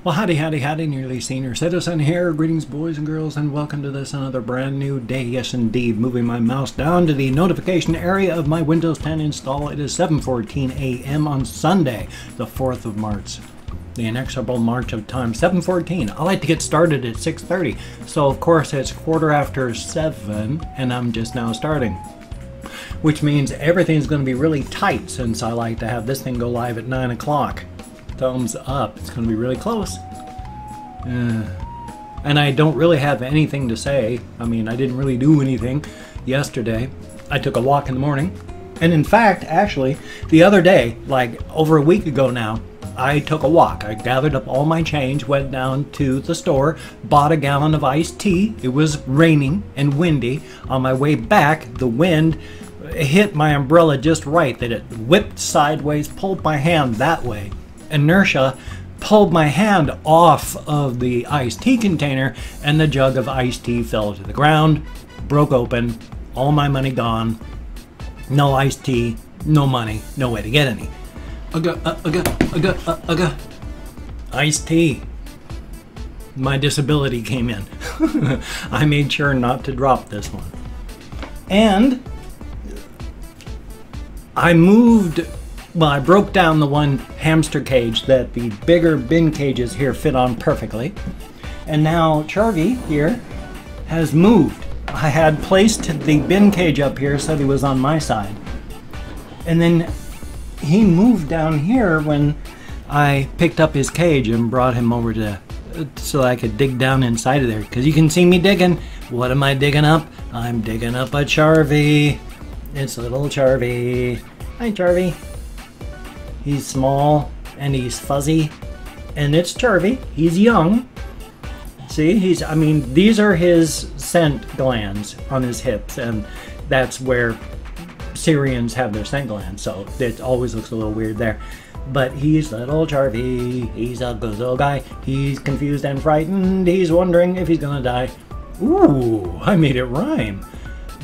Well, howdy, howdy, howdy, nearly senior citizen here. Greetings, boys and girls, and welcome to this another brand new day. Yes, indeed. Moving my mouse down to the notification area of my Windows 10 install. It is 7:14 a.m. on Sunday, the 4th of March. The inexorable march of time, 7:14. I like to get started at 6:30, so of course it's 7:15, and I'm just now starting. Which means everything's going to be really tight since I like to have this thing go live at 9 o'clock. Thumbs up. It's going to be really close. And I don't really have anything to say. I mean, I didn't really do anything yesterday. I took a walk in the morning. And in fact, actually, the other day, like over a week ago now, I took a walk. I gathered up all my change, went down to the store, bought a gallon of iced tea. It was raining and windy. On my way back, the wind hit my umbrella just right that it whipped sideways, pulled my hand that way. Inertia pulled my hand off of the iced tea container, and the jug of iced tea fell to the ground, broke open, all my money gone, no iced tea, no money, no way to get any. Iced tea. My disability came in. I made sure not to drop this one. And I moved. Well, I broke down the one hamster cage that the bigger bin cages here fit on perfectly. And now Charlie here has moved. I had placed the bin cage up here so he was on my side. And then he moved down here when I picked up his cage and brought him over to so I could dig down inside of there. Because you can see me digging. What am I digging up? I'm digging up a Charlie. It's little Charlie. Hi, Charlie. He's small and he's fuzzy, and it's Charlie. He's young. See, I mean, these are his scent glands on his hips, and that's where Syrians have their scent glands, so it always looks a little weird there. But he's little Charlie. He's a good little guy. He's confused and frightened. He's wondering if he's gonna die. Ooh, I made it rhyme.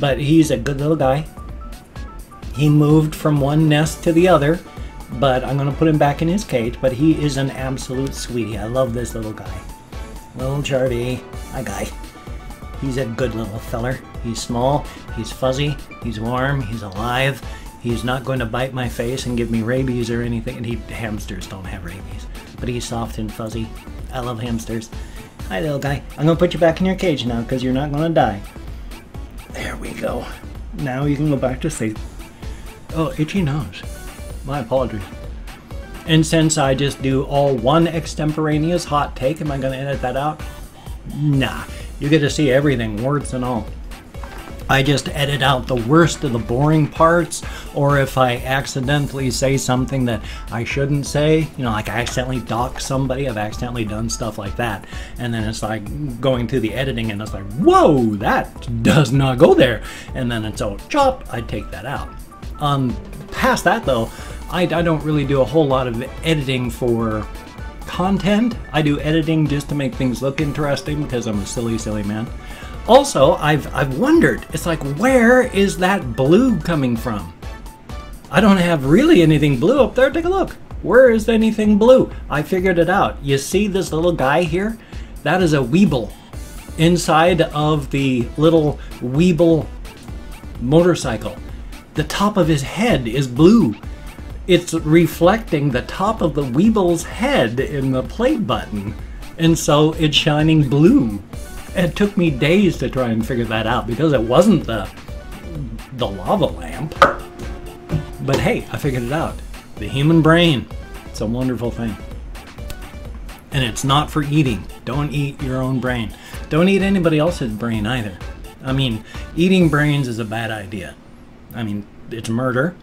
But he's a good little guy. He moved from one nest to the other, but I'm going to put him back in his cage. But he is an absolute sweetie. I love this little guy. Little Charlie. Hi, guy. He's a good little feller. He's small. He's fuzzy. He's warm. He's alive. He's not going to bite my face and give me rabies or anything. And hamsters don't have rabies. But he's soft and fuzzy. I love hamsters. Hi, little guy. I'm going to put you back in your cage now because you're not going to die. There we go. Now you can go back to sleep. Oh, itchy nose. My apologies. And since I just do all one extemporaneous hot take, am I going to edit that out? Nah. You get to see everything, warts and all. I just edit out the worst of the boring parts, or if I accidentally say something that I shouldn't say, you know, like I accidentally dox somebody, I've accidentally done stuff like that. And then it's like going through the editing and it's like, whoa, that does not go there. And then it's all chop, I take that out. Past that though, I don't really do a whole lot of editing for content. I do editing just to make things look interesting because I'm a silly man. Also, I've wondered, it's like, where is that blue coming from? I don't have really anything blue up there. Take a look. Where is anything blue? I figured it out. You see this little guy here? That is a Weeble. Inside of the little Weeble motorcycle. The top of his head is blue. It's reflecting the top of the Weeble's head in the play button. And so it's shining blue. It took me days to try and figure that out because it wasn't the lava lamp. But hey, I figured it out. The human brain. It's a wonderful thing. And it's not for eating. Don't eat your own brain. Don't eat anybody else's brain either. I mean, eating brains is a bad idea. I mean, it's murder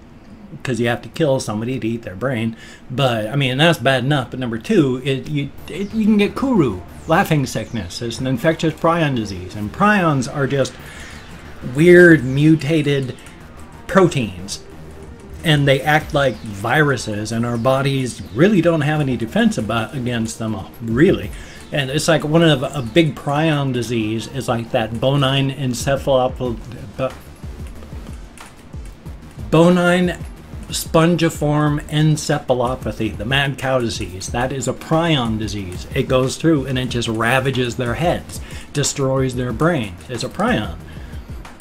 because you have to kill somebody to eat their brain. But, I mean, that's bad enough. But number two, you can get kuru, laughing sickness. It's an infectious prion disease. And prions are just weird, mutated proteins. And they act like viruses, and our bodies really don't have any defense against them, really. And it's like one of a big prion disease is like that bonine spongiform encephalopathy, the mad cow disease. That is a prion disease. It goes through and it just ravages their heads, destroys their brains. It's a prion.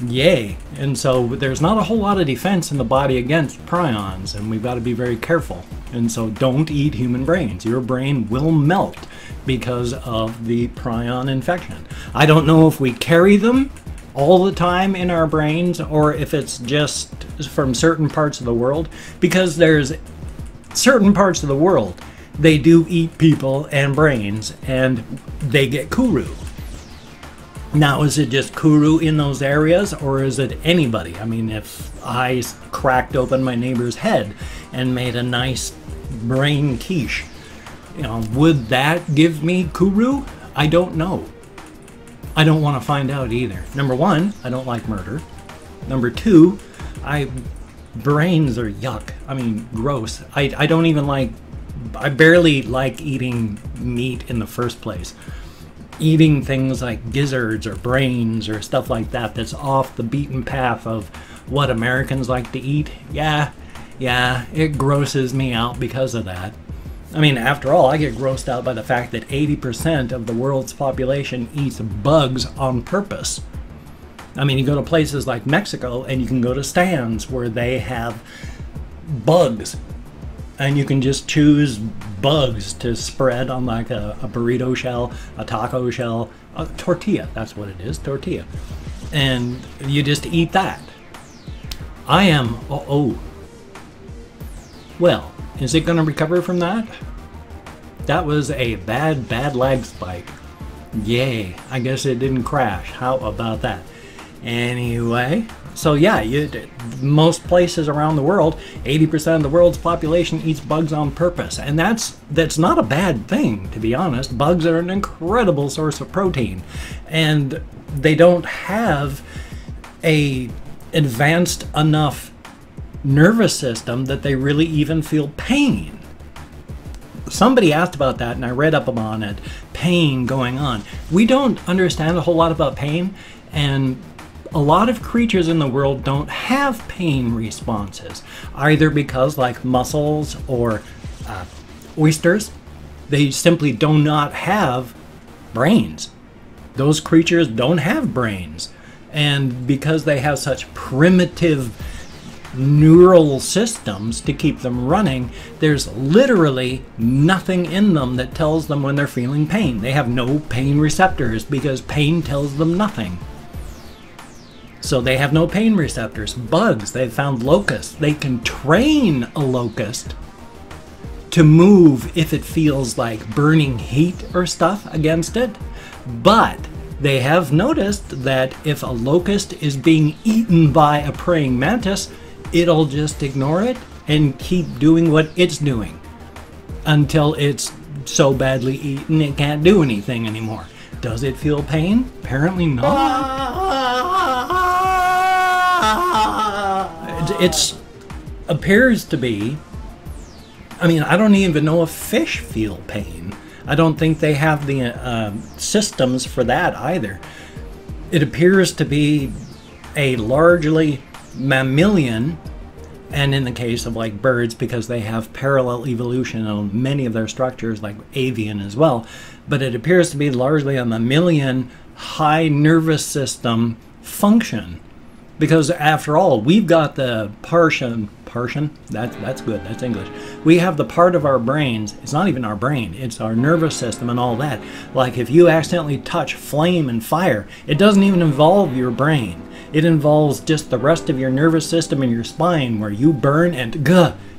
Yay. And so there's not a whole lot of defense in the body against prions, and we've got to be very careful. And so don't eat human brains. Your brain will melt because of the prion infection. I don't know if we carry them all the time in our brains or if it's just from certain parts of the world, because there's certain parts of the world they do eat people and brains and they get kuru. Now, is it just kuru in those areas, or is it anybody? I mean, if I cracked open my neighbor's head and made a nice brain quiche, would that give me kuru? I don't know. I don't want to find out either. Number one, I don't like murder. Number two, brains are yuck. I mean, gross. I don't even like, I barely like eating meat in the first place. Eating things like gizzards or brains or stuff like that that's off the beaten path of what Americans like to eat. Yeah, it grosses me out because of that. I mean, after all, I get grossed out by the fact that 80% of the world's population eats bugs on purpose. I mean, you go to places like Mexico and you can go to stands where they have bugs. And you can just choose bugs to spread on like a burrito shell, a taco shell, a tortilla. That's what it is, tortilla. And you just eat that. I am, well, is it going to recover from that? That was a bad lag spike. Yay, I guess it didn't crash. How about that? Anyway, so yeah, most places around the world, 80% of the world's population eats bugs on purpose. And that's not a bad thing, to be honest. Bugs are an incredible source of protein. And they don't have a advanced enough nervous system that they really even feel pain. Somebody asked about that and I read up on it. Pain going on. We don't understand a whole lot about pain, and a lot of creatures in the world don't have pain responses, either because, like mussels or oysters, they simply do not have brains. Those creatures don't have brains. And because they have such primitive neural systems to keep them running, there's literally nothing in them that tells them when they're feeling pain. They have no pain receptors because pain tells them nothing. So they have no pain receptors. Bugs, they've found locusts. They can train a locust to move if it feels like burning heat or stuff against it. But they have noticed that if a locust is being eaten by a praying mantis, it'll just ignore it and keep doing what it's doing until it's so badly eaten it can't do anything anymore. Does it feel pain? Apparently not. It appears to be, I mean, I don't even know if fish feel pain. I don't think they have the systems for that either. It appears to be a largely mammalian, and in the case of like birds, because they have parallel evolution on many of their structures, like avian as well, but it appears to be largely a mammalian high nervous system function. Because after all, we've got the partian, that's good, that's English. We have the part of our brains, it's not even our brain, it's our nervous system and all that. Like if you accidentally touch flame and fire, it doesn't even involve your brain. It involves just the rest of your nervous system and your spine, where you burn and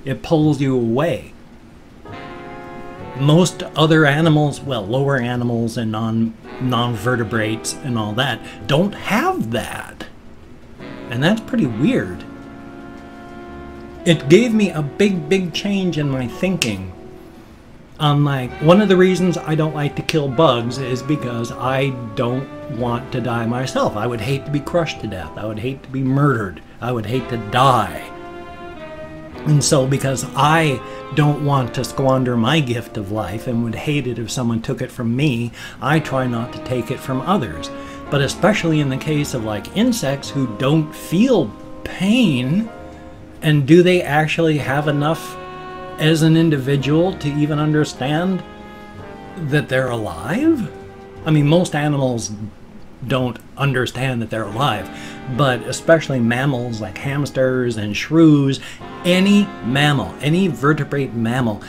it pulls you away. Most other animals, well, lower animals and non-vertebrates and all that, don't have that. And that's pretty weird. It gave me a big change in my thinking. Like, one of the reasons I don't like to kill bugs is because I don't want to die myself. I would hate to be crushed to death. I would hate to be murdered. I would hate to die. And so because I don't want to squander my gift of life and would hate it if someone took it from me, I try not to take it from others. But especially in the case of like insects who don't feel pain, And do they actually have enough as an individual to even understand that they're alive? I mean, most animals don't understand that they're alive, but especially mammals like hamsters and shrews, any mammal, any vertebrate mammal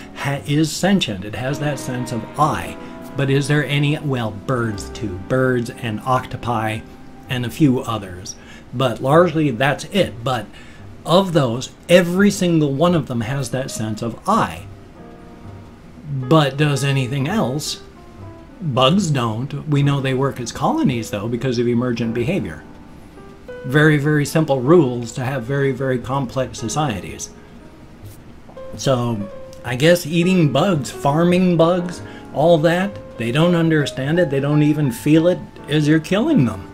is sentient. It has that sense of I. But is there any, well, birds too, birds and octopi and a few others, but largely that's it. But of those, every single one of them has that sense of I. But does anything else? Bugs don't. We know they work as colonies, though, because of emergent behavior. Very, very simple rules to have very, very complex societies. So, I guess eating bugs, farming bugs, all that, they don't understand it. They don't even feel it as you're killing them.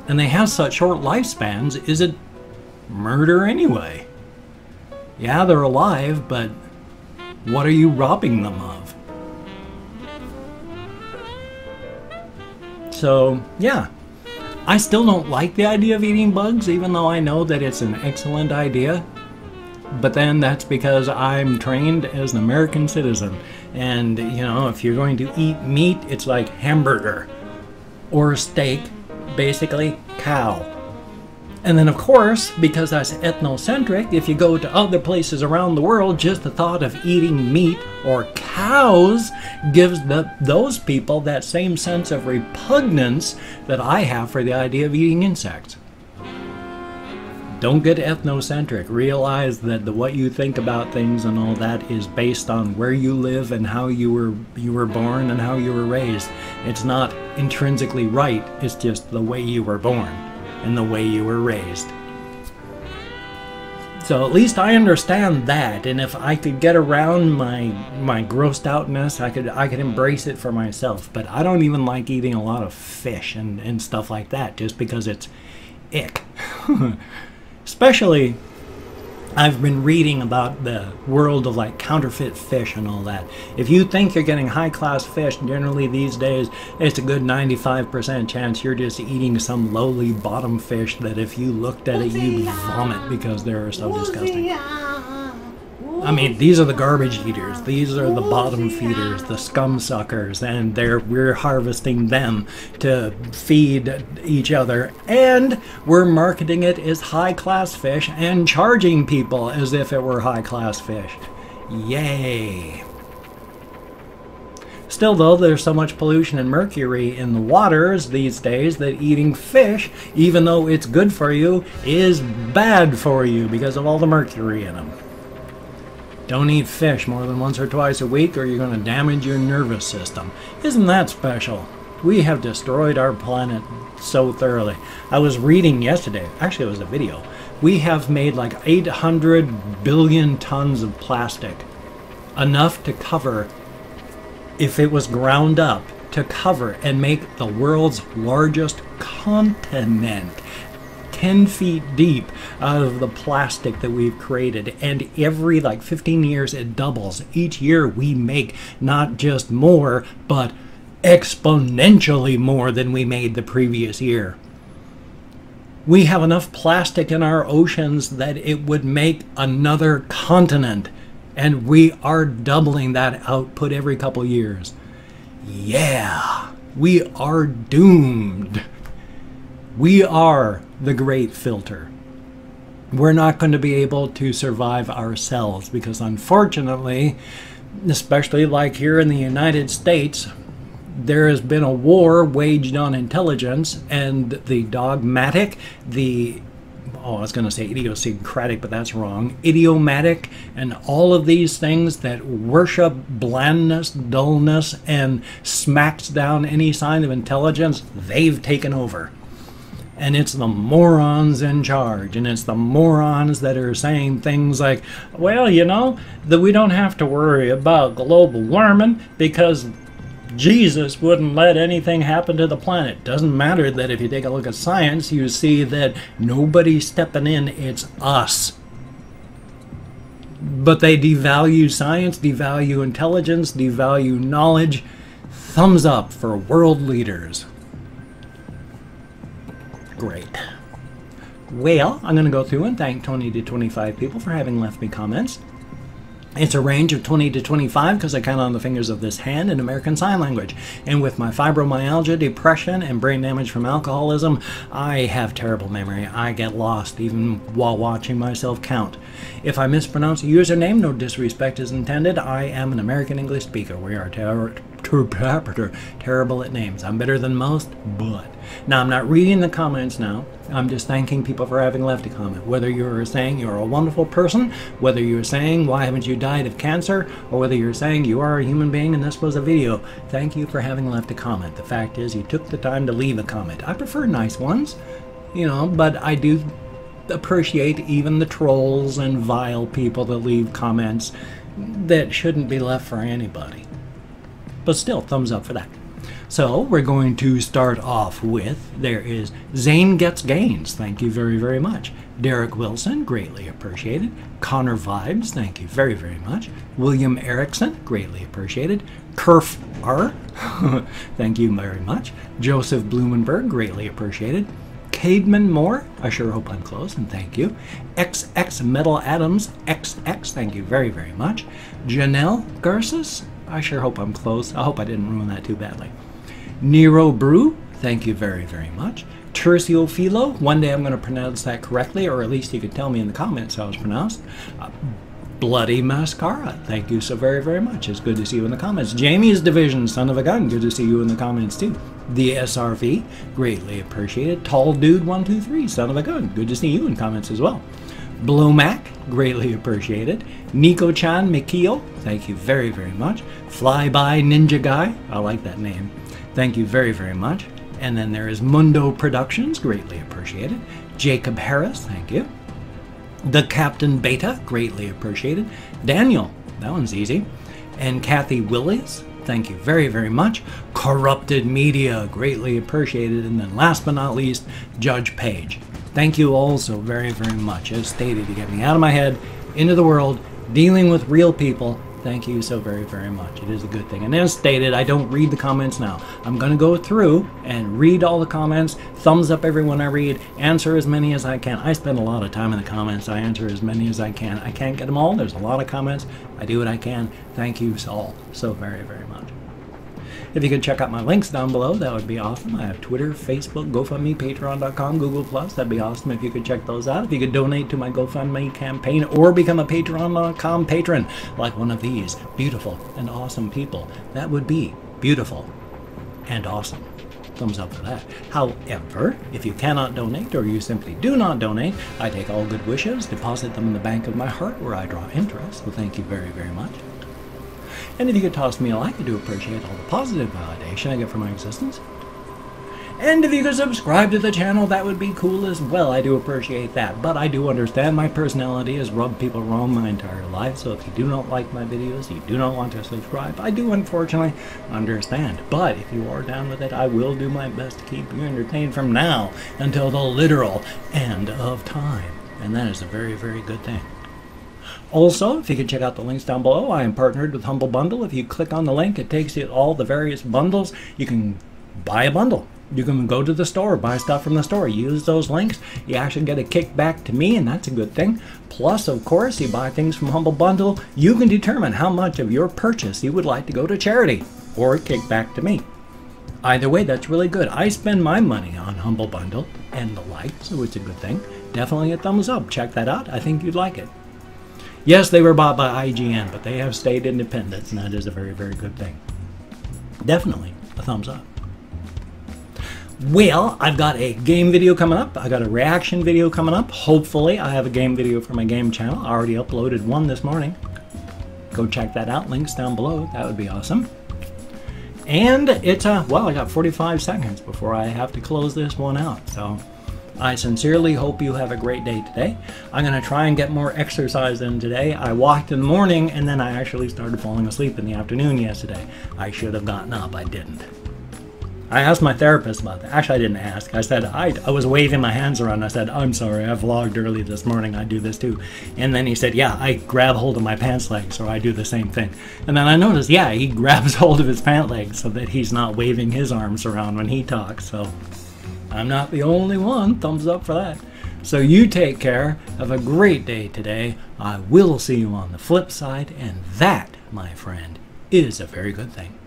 And they have such short lifespans. Is it murder anyway? Yeah, they're alive, but what are you robbing them of? So, yeah, I still don't like the idea of eating bugs, even though I know that it's an excellent idea. But then that's because I'm trained as an American citizen. And, you know, if you're going to eat meat, it's like hamburger or steak, basically cow. And then, of course, because that's ethnocentric, if you go to other places around the world, just the thought of eating meat or cows gives those people that same sense of repugnance that I have for the idea of eating insects. Don't get ethnocentric. Realize that what you think about things and all that is based on where you live and how you were born and how you were raised. It's not intrinsically right. It's just the way you were born and the way you were raised. So at least I understand that, and if I could get around my grossed outness, I could embrace it for myself. But I don't even like eating a lot of fish and stuff like that, just because it's ick. Especially, I've been reading about the world of like counterfeit fish and all that. If you think you're getting high-class fish, generally these days, it's a good 95% chance you're just eating some lowly bottom fish that if you looked at it, you'd vomit because they're so disgusting. I mean, these are the garbage eaters. These are the bottom feeders, the scum suckers, and we're harvesting them to feed each other. And we're marketing it as high-class fish and charging people as if it were high-class fish. Yay! Still, though, there's so much pollution and mercury in the waters these days that eating fish, even though it's good for you, is bad for you because of all the mercury in them. Don't eat fish more than once or twice a week or you're going to damage your nervous system. Isn't that special? We have destroyed our planet so thoroughly. I was reading yesterday, actually it was a video, we have made like 800 billion tons of plastic. Enough to cover, if it was ground up, to cover and make the world's largest continent. 10 feet deep out of the plastic that we've created, and every like 15 years it doubles. Each year we make not just more, but exponentially more than we made the previous year. We have enough plastic in our oceans that it would make another continent, and we are doubling that output every couple years. Yeah, we are doomed. We are the great filter. We're not going to be able to survive ourselves because unfortunately, especially like here in the United States, there has been a war waged on intelligence, and the dogmatic, I was going to say idiosyncratic, but that's wrong, idiomatic, and all of these things that worship blandness, dullness, and smacks down any sign of intelligence, they've taken over. And it's the morons in charge, and it's the morons that are saying things like, well, you know, that we don't have to worry about global warming because Jesus wouldn't let anything happen to the planet. Doesn't matter that if you take a look at science, you see that nobody's stepping in, it's us. But they devalue science, devalue intelligence, devalue knowledge. Thumbs up for world leaders. Great. Well, I'm going to go through and thank 20 to 25 people for having left me comments. It's a range of 20 to 25 because I count on the fingers of this hand in American Sign Language. And with my fibromyalgia, depression, and brain damage from alcoholism, I have terrible memory. I get lost even while watching myself count. If I mispronounce a username, no disrespect is intended. I am an American English speaker. We are terrible at names. I'm better than most, but... Now, I'm not reading the comments now. I'm just thanking people for having left a comment. Whether you're saying you're a wonderful person, whether you're saying why haven't you died of cancer, or whether you're saying you are a human being and this was a video, thank you for having left a comment. The fact is you took the time to leave a comment. I prefer nice ones, you know, but I do appreciate even the trolls and vile people that leave comments that shouldn't be left for anybody. But still, thumbs up for that. So we're going to start off with, there is Zane Gets Gains, thank you very, very much. Derek Wilson, greatly appreciated. Connor Vibes, thank you very, very much. William Erickson, greatly appreciated. Kerf R, thank you very much. Joseph Blumenberg, greatly appreciated. Cademan Moore, I sure hope I'm close, and thank you. XX Metal Adams, XX, thank you very, very much. Janelle Garces, I sure hope I'm close. I hope I didn't ruin that too badly. Nero Brew, thank you very, very much. Tercio Philo, one day I'm going to pronounce that correctly, or at least you could tell me in the comments how it's pronounced. Bloody Mascara, thank you so very, very much. It's good to see you in the comments. Jamie's Division, son of a gun, good to see you in the comments too. The SRV, greatly appreciated. Tall Dude 123, son of a gun, good to see you in comments as well. Blomac, greatly appreciated. Nico-chan Mikio, thank you very, very much. Flyby Ninja Guy, I like that name. Thank you very, very much. And then there is Mundo Productions, greatly appreciated. Jacob Harris, thank you. The Captain Beta, greatly appreciated. Daniel, that one's easy. And Kathy Willies, thank you very, very much. Corrupted Media, greatly appreciated. And then last but not least, Judge Page. Thank you all so very, very much. As stated, to get me out of my head, into the world, dealing with real people. Thank you so very, very much. It is a good thing. And as stated, I don't read the comments now. I'm going to go through and read all the comments, thumbs up everyone I read, answer as many as I can. I spend a lot of time in the comments. I answer as many as I can. I can't get them all. There's a lot of comments. I do what I can. Thank you all so very, very much. If you could check out my links down below, that would be awesome. I have Twitter, Facebook, GoFundMe, Patreon.com, Google+. That'd be awesome if you could check those out. If you could donate to my GoFundMe campaign or become a Patreon.com patron, like one of these beautiful and awesome people, that would be beautiful and awesome. Thumbs up for that. However, if you cannot donate or you simply do not donate, I take all good wishes, deposit them in the bank of my heart where I draw interest. So thank you very, very much. And if you could toss me a like, I do appreciate all the positive validation I get from my existence. And if you could subscribe to the channel, that would be cool as well. I do appreciate that. But I do understand my personality has rubbed people wrong my entire life. So if you do not like my videos, you do not want to subscribe, I do unfortunately understand. But if you are down with it, I will do my best to keep you entertained from now until the literal end of time. And that is a very, very good thing. Also, if you could check out the links down below, I am partnered with Humble Bundle. If you click on the link, it takes you to all the various bundles. You can buy a bundle. You can go to the store, buy stuff from the store, use those links. You actually get a kickback to me, and that's a good thing. Plus, of course, you buy things from Humble Bundle, you can determine how much of your purchase you would like to go to charity or kick back to me. Either way, that's really good. I spend my money on Humble Bundle and the like, so it's a good thing. Definitely a thumbs up. Check that out. I think you'd like it. Yes, they were bought by IGN, but they have stayed independent, and that is a very, very good thing. Definitely a thumbs up. Well, I've got a game video coming up. I got a reaction video coming up. Hopefully, I have a game video for my game channel. I already uploaded one this morning. Go check that out. Links down below. That would be awesome. And it's well, I got 45 seconds before I have to close this one out. So I sincerely hope you have a great day today. I'm going to try and get more exercise in today. I walked in the morning and then I actually started falling asleep in the afternoon yesterday. I should have gotten up. I didn't. I asked my therapist about that. Actually, I didn't ask. I said, I was waving my hands around. I said, I'm sorry, I vlogged early this morning. I do this too. And then he said, yeah, I grab hold of my pants legs, so I do the same thing. And then I noticed, yeah, he grabs hold of his pant legs so that he's not waving his arms around when he talks. So I'm not the only one. Thumbs up for that. So you take care. Have a great day today. I will see you on the flip side, and that, my friend, is a very good thing.